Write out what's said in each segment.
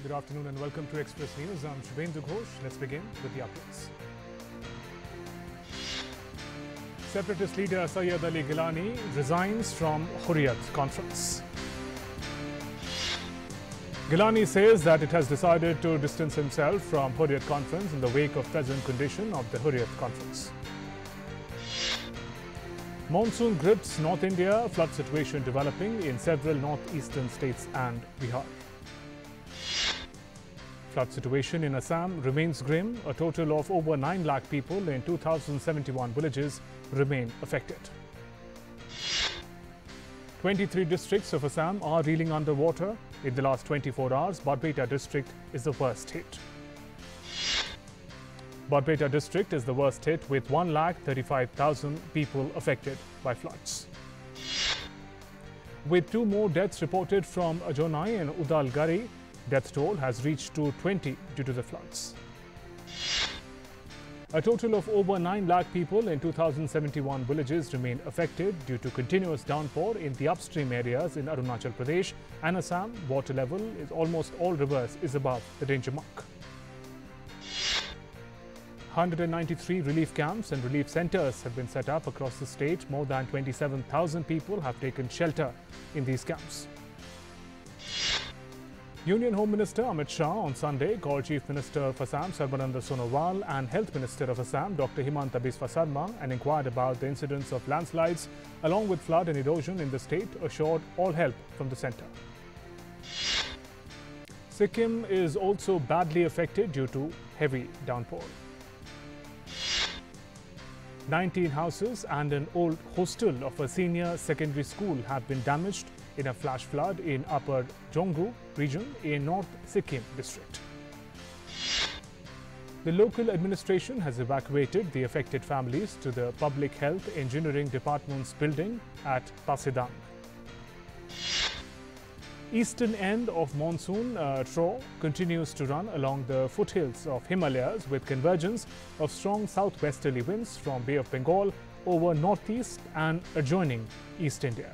Good afternoon and welcome to Express News. I'm Shubhendu Ghosh. Let's begin with the updates. Separatist leader Sayyid Ali Gilani resigns from Hurriyat conference. Gilani says that it has decided to distance himself from Hurriyat conference in the wake of present condition of the Hurriyat conference. Monsoon grips North India, flood situation developing in several northeastern states and Bihar. Flood situation in Assam remains grim. A total of over 9 lakh people in 2,071 villages remain affected. 23 districts of Assam are reeling underwater. In the last 24 hours, Barpeta district is the worst hit. Barpeta district is the worst hit with 1,35,000 people affected by floods. With 2 more deaths reported from Ajonai and Udalgari, death toll has reached to 20 due to the floods. A total of over 9 lakh people in 2,071 villages remain affected due to continuous downpour in the upstream areas in Arunachal Pradesh and Assam. Water level is almost all rivers is above the danger mark. 193 relief camps and relief centers have been set up across the state. More than 27,000 people have taken shelter in these camps. Union Home Minister Amit Shah on Sunday called Chief Minister of Assam Sarbananda Sonowal and Health Minister of Assam Dr. Himanta Biswa Sarma and inquired about the incidents of landslides along with flood and erosion in the state, assured all help from the centre. Sikkim is also badly affected due to heavy downpour. 19 houses and an old hostel of a senior secondary school have been damaged in a flash flood in Upper Jonggu region in North Sikkim district. The local administration has evacuated the affected families to the Public Health Engineering Department's building at Pasedang. Eastern end of monsoon trough continues to run along the foothills of Himalayas with convergence of strong southwesterly winds from Bay of Bengal over northeast and adjoining East India.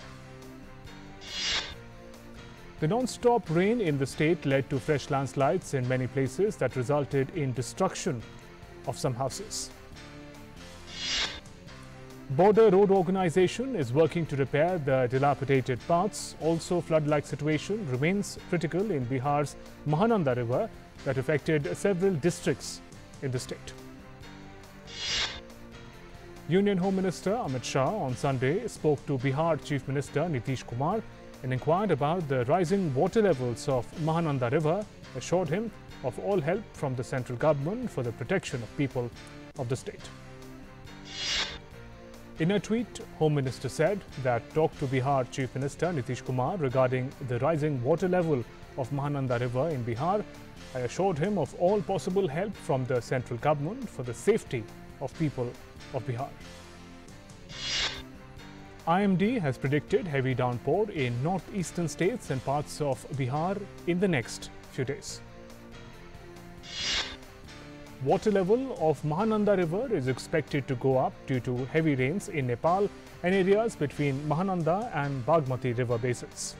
The non-stop rain in the state led to fresh landslides in many places that resulted in destruction of some houses. Border Road Organization is working to repair the dilapidated paths. Also, flood-like situation remains critical in Bihar's Mahananda River that affected several districts in the state. Union Home Minister Amit Shah on Sunday spoke to Bihar Chief Minister Nitish Kumar and inquired about the rising water levels of Mahananda River, assured him of all help from the central government for the protection of people of the state. In a tweet, Home Minister said that talk to Bihar Chief Minister Nitish Kumar regarding the rising water level of Mahananda River in Bihar. I assured him of all possible help from the central government for the safety of people of Bihar. IMD has predicted heavy downpour in northeastern states and parts of Bihar in the next few days. Water level of Mahananda River is expected to go up due to heavy rains in Nepal and areas between Mahananda and Bagmati river basins.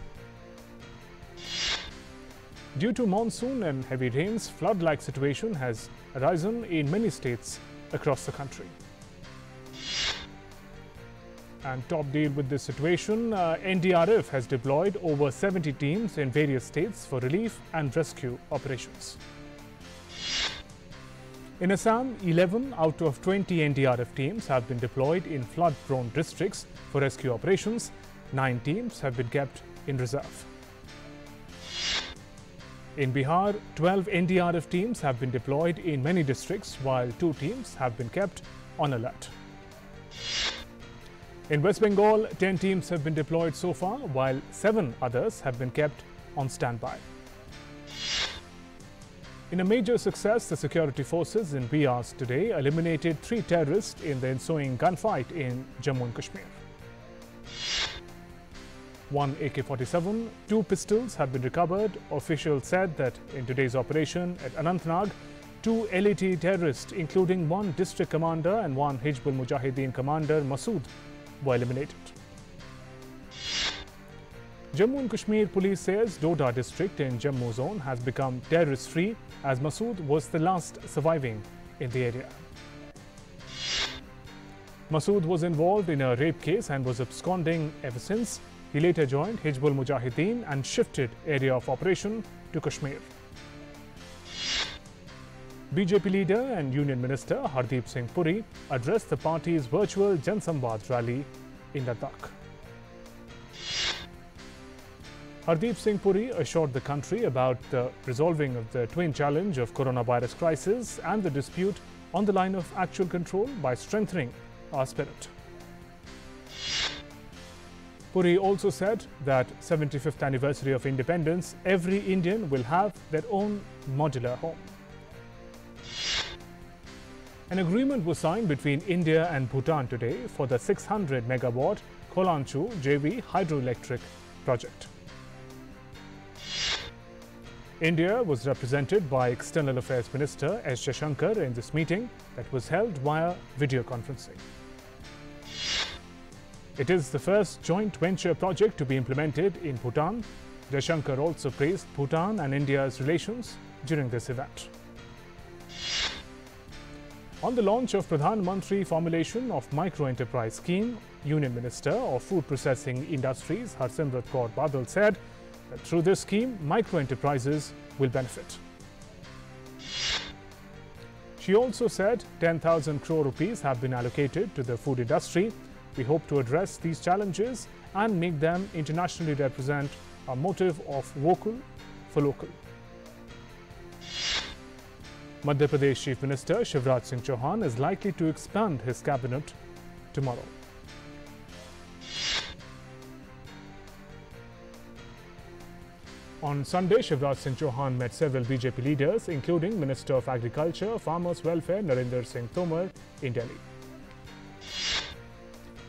Due to monsoon and heavy rains, flood-like situation has arisen in many states across the country. And top deal with this situation, NDRF has deployed over 70 teams in various states for relief and rescue operations. In Assam, 11 out of 20 NDRF teams have been deployed in flood-prone districts for rescue operations. 9 teams have been kept in reserve. In Bihar, 12 NDRF teams have been deployed in many districts, while 2 teams have been kept on alert. In West Bengal, 10 teams have been deployed so far, while 7 others have been kept on standby. In a major success, the security forces in Bihar today eliminated 3 terrorists in the ensuing gunfight in Jammu and Kashmir. 1 AK-47, 2 pistols have been recovered. Officials said that in today's operation at Anantnag, 2 LAT terrorists, including 1 district commander and 1 Hizbul Mujahideen commander, Masood, were eliminated. Jammu and Kashmir police says DODA district in Jammu zone has become terrorist-free as Masood was the last surviving in the area. Masood was involved in a rape case and was absconding ever since. He later joined Hizbul Mujahideen and shifted area of operation to Kashmir. BJP leader and Union Minister Hardeep Singh Puri addressed the party's virtual JANASAMVAD rally in Ladakh. Hardeep Singh Puri assured the country about the resolving of the twin challenge of coronavirus crisis and the dispute on the line of actual control by strengthening our spirit. Puri also said that 75th anniversary of independence, every Indian will have their own modular home. An agreement was signed between India and Bhutan today for the 600 megawatt Kholanchu JV hydroelectric project. India was represented by External Affairs Minister S. Jaishankar in this meeting that was held via video conferencing. It is the first joint venture project to be implemented in Bhutan. Jaishankar also praised Bhutan and India's relations during this event. On the launch of Pradhan Mantri formulation of micro-enterprise scheme, Union Minister of Food Processing Industries Harsimrat Kaur Badal said that through this scheme, micro-enterprises will benefit. She also said 10,000 crore rupees have been allocated to the food industry. We hope to address these challenges and make them internationally represent a motive of vocal for local. Madhya Pradesh Chief Minister Shivraj Singh Chouhan is likely to expand his cabinet tomorrow. On Sunday, Shivraj Singh Chouhan met several BJP leaders, including Minister of Agriculture, Farmers Welfare Narendra Singh Tomar in Delhi.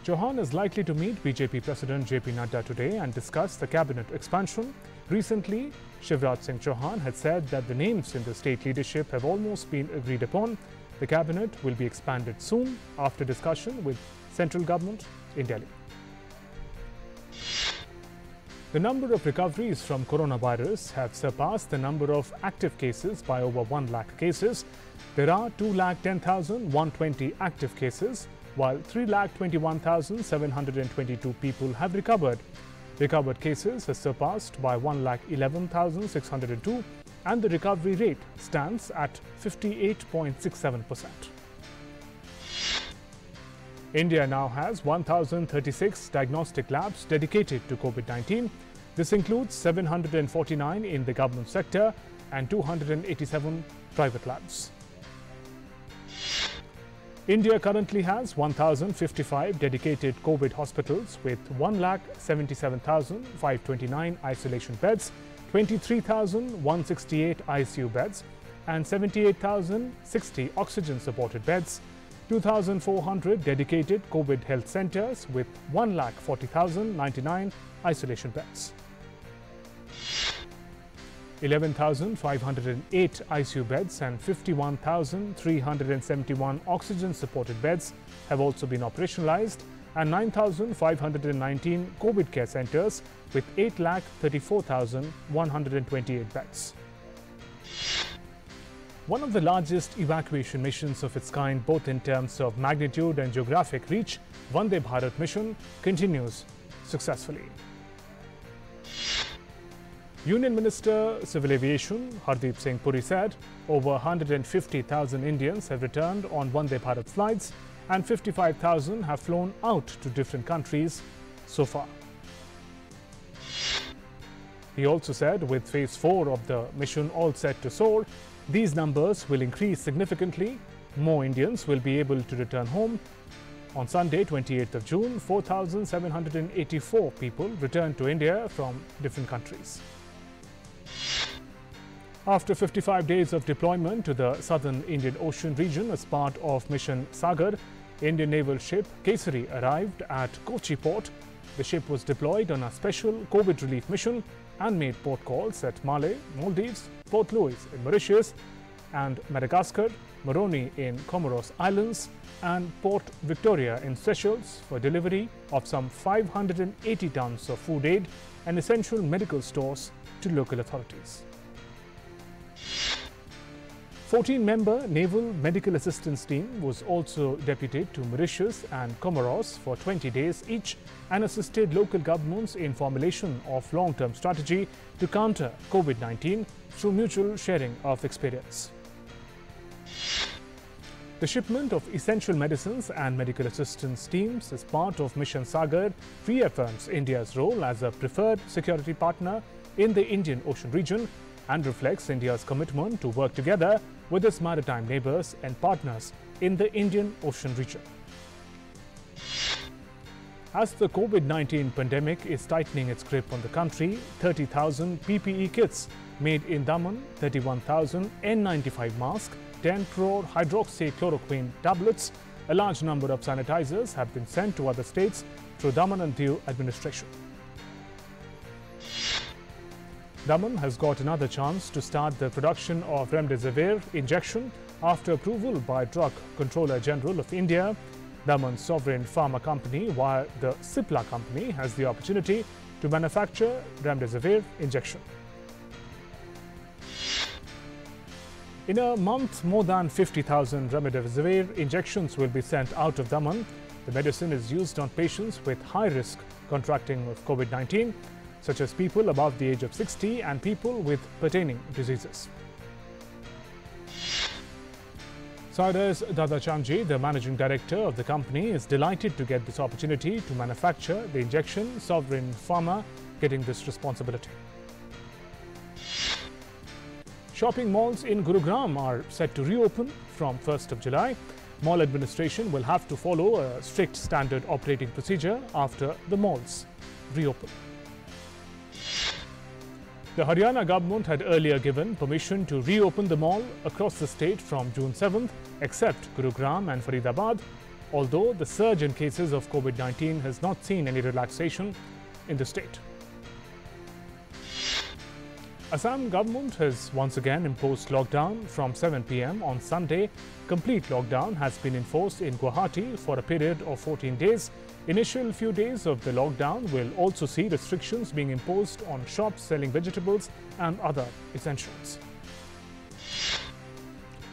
Chouhan is likely to meet BJP President JP Nadda today and discuss the cabinet expansion. Recently, Shivraj Singh Chouhan had said that the names in the state leadership have almost been agreed upon. The cabinet will be expanded soon after discussion with central government in Delhi. The number of recoveries from coronavirus have surpassed the number of active cases by over 1 lakh cases. There are 210,120 active cases, while 321,722 people have recovered. Recovered cases has surpassed by 111,602 and the recovery rate stands at 58.67%. India now has 1,036 diagnostic labs dedicated to COVID-19. This includes 749 in the government sector and 287 private labs. India currently has 1,055 dedicated COVID hospitals with 1,77,529 isolation beds, 23,168 ICU beds and 78,060 oxygen-supported beds, 2,400 dedicated COVID health centers with 1,40,099 isolation beds. 11,508 ICU beds and 51,371 oxygen-supported beds have also been operationalized, and 9,519 COVID care centers with 8,34,128 beds. One of the largest evacuation missions of its kind, both in terms of magnitude and geographic reach, Vande Bharat mission continues successfully. Union Minister Civil Aviation Hardeep Singh Puri said over 150,000 Indians have returned on Vande Bharat flights and 55,000 have flown out to different countries so far. He also said with phase 4 of the mission all set to soar, these numbers will increase significantly. More Indians will be able to return home. On Sunday, 28th of June, 4,784 people returned to India from different countries. After 55 days of deployment to the southern Indian Ocean region as part of Mission Sagar, Indian naval ship Kesari arrived at Kochi port. The ship was deployed on a special COVID relief mission and made port calls at Malé, Maldives, Port Louis in Mauritius and Madagascar, Moroni in Comoros Islands and Port Victoria in Seychelles for delivery of some 580 tons of food aid and essential medical stores to local authorities. 14-member Naval Medical Assistance Team was also deputed to Mauritius and Comoros for 20 days each and assisted local governments in formulation of long-term strategy to counter COVID-19 through mutual sharing of experience. The shipment of essential medicines and medical assistance teams as part of Mission Sagar reaffirms India's role as a preferred security partner in the Indian Ocean region and reflects India's commitment to work together with its maritime neighbours and partners in the Indian Ocean region. As the COVID-19 pandemic is tightening its grip on the country, 30,000 PPE kits made in Daman, 31,000 N95 masks, 10 crore hydroxychloroquine tablets, a large number of sanitizers have been sent to other states through Daman and Diu administration. Daman has got another chance to start the production of remdesivir injection after approval by Drug Controller General of India. Daman's sovereign pharma company, while the Cipla company, has the opportunity to manufacture remdesivir injection. In a month, more than 50,000 remdesivir injections will be sent out of Daman. The medicine is used on patients with high risk contracting of COVID-19, such as people above the age of 60 and people with pertaining diseases. Cyrus Dadachanji, the managing director of the company, is delighted to get this opportunity to manufacture the injection, sovereign pharma getting this responsibility. Shopping malls in Gurugram are set to reopen from 1st of July. Mall administration will have to follow a strict standard operating procedure after the malls reopen. The Haryana government had earlier given permission to reopen the mall across the state from June 7th, except Gurugram and Faridabad, although the surge in cases of COVID-19 has not seen any relaxation in the state. Assam government has once again imposed lockdown from 7 p.m. on Sunday. Complete lockdown has been enforced in Guwahati for a period of 14 days. Initial few days of the lockdown will also see restrictions being imposed on shops selling vegetables and other essentials.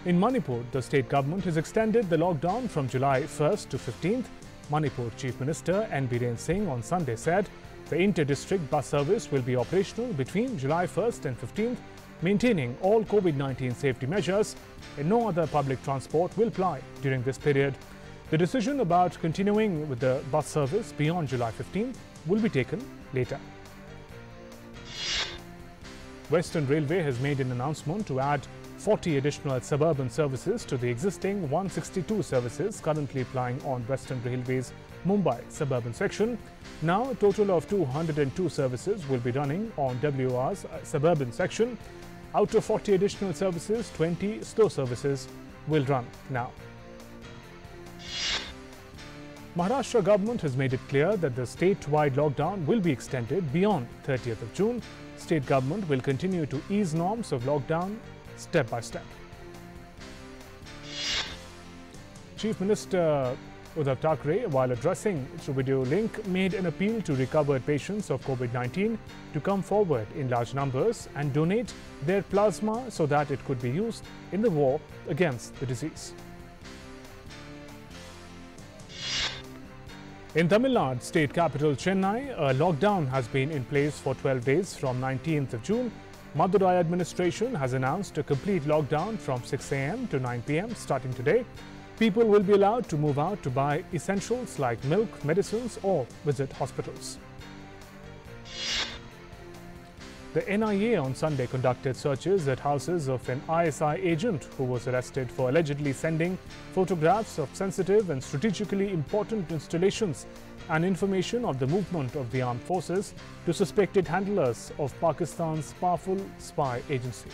In Manipur, the state government has extended the lockdown from July 1st to 15th. Manipur Chief Minister N. Biren Singh on Sunday said the inter-district bus service will be operational between July 1st and 15th, maintaining all COVID-19 safety measures, and no other public transport will ply during this period. The decision about continuing with the bus service beyond July 15th will be taken later. Western Railway has made an announcement to add 40 additional suburban services to the existing 162 services currently plying on Western Railway's Mumbai suburban section. Now, a total of 202 services will be running on WR's suburban section. Out of 40 additional services, 20 slow services will run now. Maharashtra government has made it clear that the state-wide lockdown will be extended beyond 30th of June. State government will continue to ease norms of lockdown step by step. Chief Minister Uddhav Thackeray, while addressing through video link, made an appeal to recovered patients of COVID-19 to come forward in large numbers and donate their plasma so that it could be used in the war against the disease. In Tamil Nadu state capital Chennai, a lockdown has been in place for 12 days from 19th of June. Madurai administration has announced a complete lockdown from 6 a.m. to 9 p.m. starting today. People will be allowed to move out to buy essentials like milk, medicines or visit hospitals. The NIA on Sunday conducted searches at houses of an ISI agent who was arrested for allegedly sending photographs of sensitive and strategically important installations and information of the movement of the armed forces to suspected handlers of Pakistan's powerful spy agency.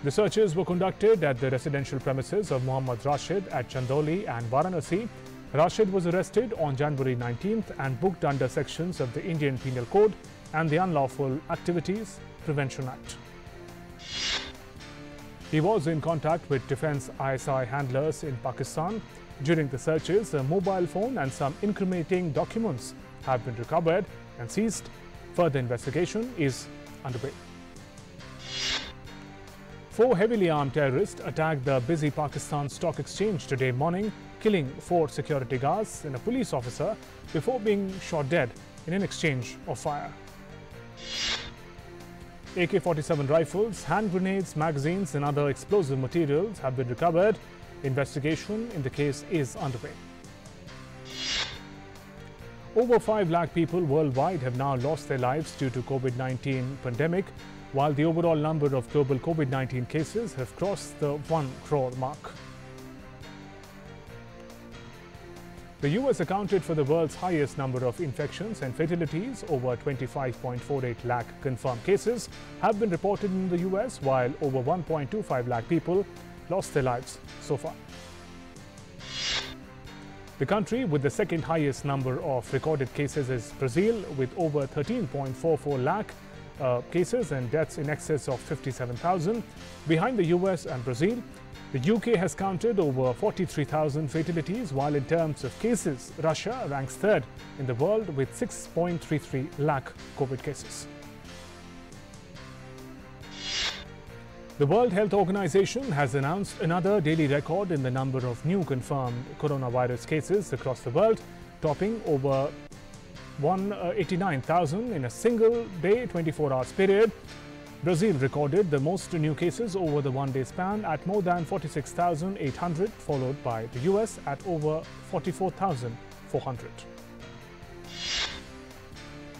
The searches were conducted at the residential premises of Mohammad Rashid at Chandoli and Varanasi. Rashid was arrested on January 19th and booked under sections of the Indian Penal Code and the Unlawful Activities Prevention Act. He was in contact with Defence ISI handlers in Pakistan. During the searches, a mobile phone and some incriminating documents have been recovered and seized. Further investigation is underway. 4 heavily armed terrorists attacked the busy Pakistan Stock Exchange today morning, killing 4 security guards and a police officer before being shot dead in an exchange of fire. AK-47 rifles, hand grenades, magazines and other explosive materials have been recovered. Investigation in the case is underway. Over 5 lakh people worldwide have now lost their lives due to COVID-19 pandemic, while the overall number of global COVID-19 cases have crossed the 1 crore mark. The US accounted for the world's highest number of infections and fatalities. Over 25.48 lakh confirmed cases have been reported in the US, while over 1.25 lakh people lost their lives so far. The country with the second highest number of recorded cases is Brazil, with over 13.44 lakh cases and deaths in excess of 57,000. Behind the US and Brazil, the UK has counted over 43,000 fatalities, while in terms of cases, Russia ranks 3rd in the world with 6.33 lakh COVID cases. The World Health Organization has announced another daily record in the number of new confirmed coronavirus cases across the world, topping over 189,000 in a single day, 24 hours period. Brazil recorded the most new cases over the one-day span at more than 46,800, followed by the US at over 44,400.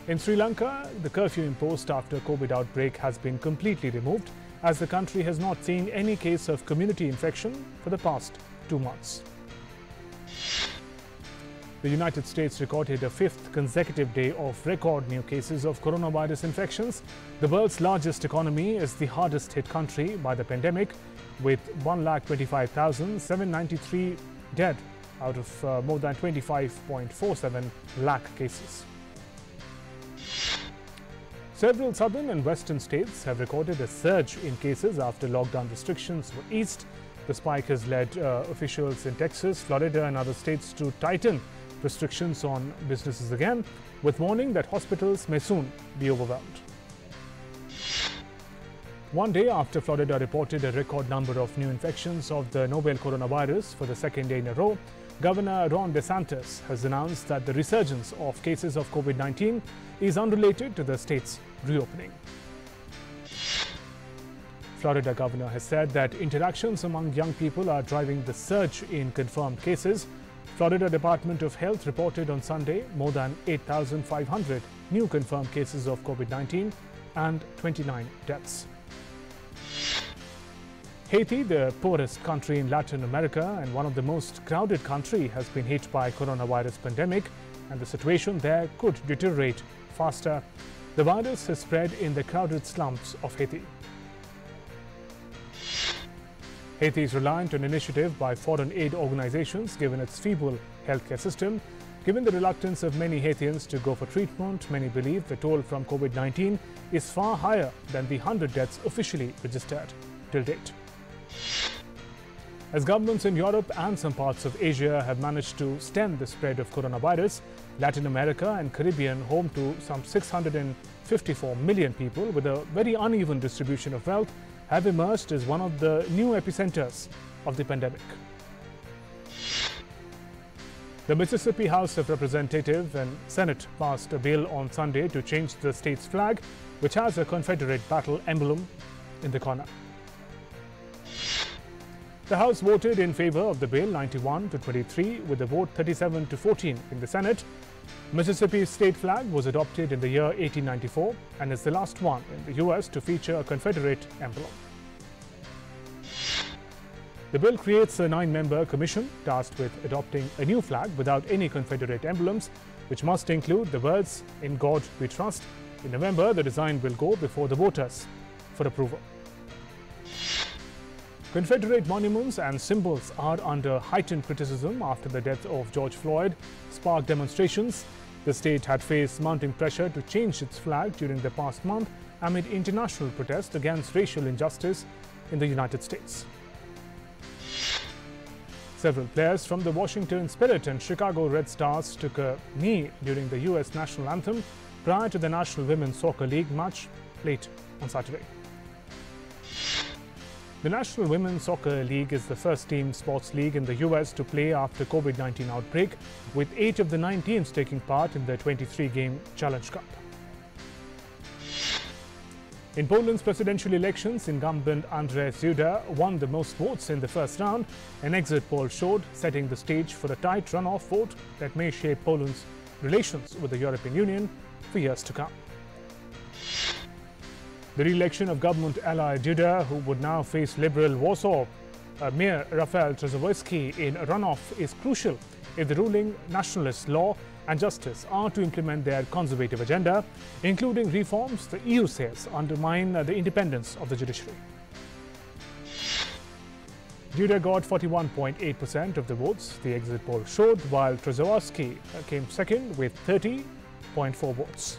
In Sri Lanka, the curfew imposed after COVID outbreak has been completely removed, as the country has not seen any case of community infection for the past 2 months. The United States recorded a 5th consecutive day of record new cases of coronavirus infections. The world's largest economy is the hardest hit country by the pandemic, with 1,25,793 dead out of more than 25.47 lakh cases. Several southern and western states have recorded a surge in cases after lockdown restrictions were eased. The spike has led officials in Texas, Florida and other states to tighten restrictions on businesses again, with warning that hospitals may soon be overwhelmed. One day after Florida reported a record number of new infections of the novel coronavirus for the second day in a row, Governor Ron DeSantis has announced that the resurgence of cases of COVID-19 is unrelated to the state's reopening. Florida governor has said that interactions among young people are driving the surge in confirmed cases. Florida Department of Health reported on Sunday more than 8,500 new confirmed cases of COVID-19 and 29 deaths. Haiti, the poorest country in Latin America and one of the most crowded countries, has been hit by coronavirus pandemic, and the situation there could deteriorate faster. The virus has spread in the crowded slums of Haiti. Haiti is reliant on initiative by foreign aid organizations given its feeble healthcare system. Given the reluctance of many Haitians to go for treatment, many believe the toll from COVID-19 is far higher than the 100 deaths officially registered till date. As governments in Europe and some parts of Asia have managed to stem the spread of coronavirus, Latin America and Caribbean, home to some 654 million people with a very uneven distribution of wealth, have emerged as one of the new epicenters of the pandemic. The Mississippi House of Representatives and Senate passed a bill on Sunday to change the state's flag, which has a Confederate battle emblem in the corner. The House voted in favor of the bill 91 to 23, with a vote 37 to 14 in the Senate. Mississippi's state flag was adopted in the year 1894 and is the last one in the US to feature a Confederate emblem. The bill creates a 9-member commission tasked with adopting a new flag without any Confederate emblems, which must include the words "In God We Trust." In November, the design will go before the voters for approval. Confederate monuments and symbols are under heightened criticism after the death of George Floyd sparked demonstrations. The state had faced mounting pressure to change its flag during the past month amid international protest against racial injustice in the United States. Several players from the Washington Spirit and Chicago Red Stars took a knee during the U.S. national anthem prior to the National Women's Soccer League match late on Saturday. The National Women's Soccer League is the first team sports league in the U.S. to play after COVID-19 outbreak, with 8 of the 9 teams taking part in the 23-game Challenge Cup. In Poland's presidential elections, incumbent Andrzej Duda won the most votes in the first round. An exit poll showed, setting the stage for a tight runoff vote that may shape Poland's relations with the European Union for years to come. The re-election of government ally Duda, who would now face Liberal Warsaw Mayor Rafał Trzaskowski in a runoff, is crucial if the ruling Nationalist Law and Justice are to implement their conservative agenda, including reforms the EU says undermine the independence of the judiciary. Duda got 41.8% of the votes, the exit poll showed, while Trzaskowski came second with 30.4 votes.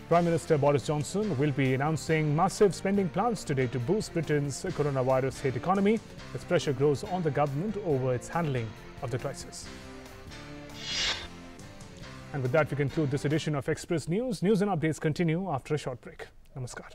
Prime Minister Boris Johnson will be announcing massive spending plans today to boost Britain's coronavirus-hit economy as pressure grows on the government over its handling of the crisis. And with that, we conclude this edition of Express News. News and updates continue after a short break. Namaskar.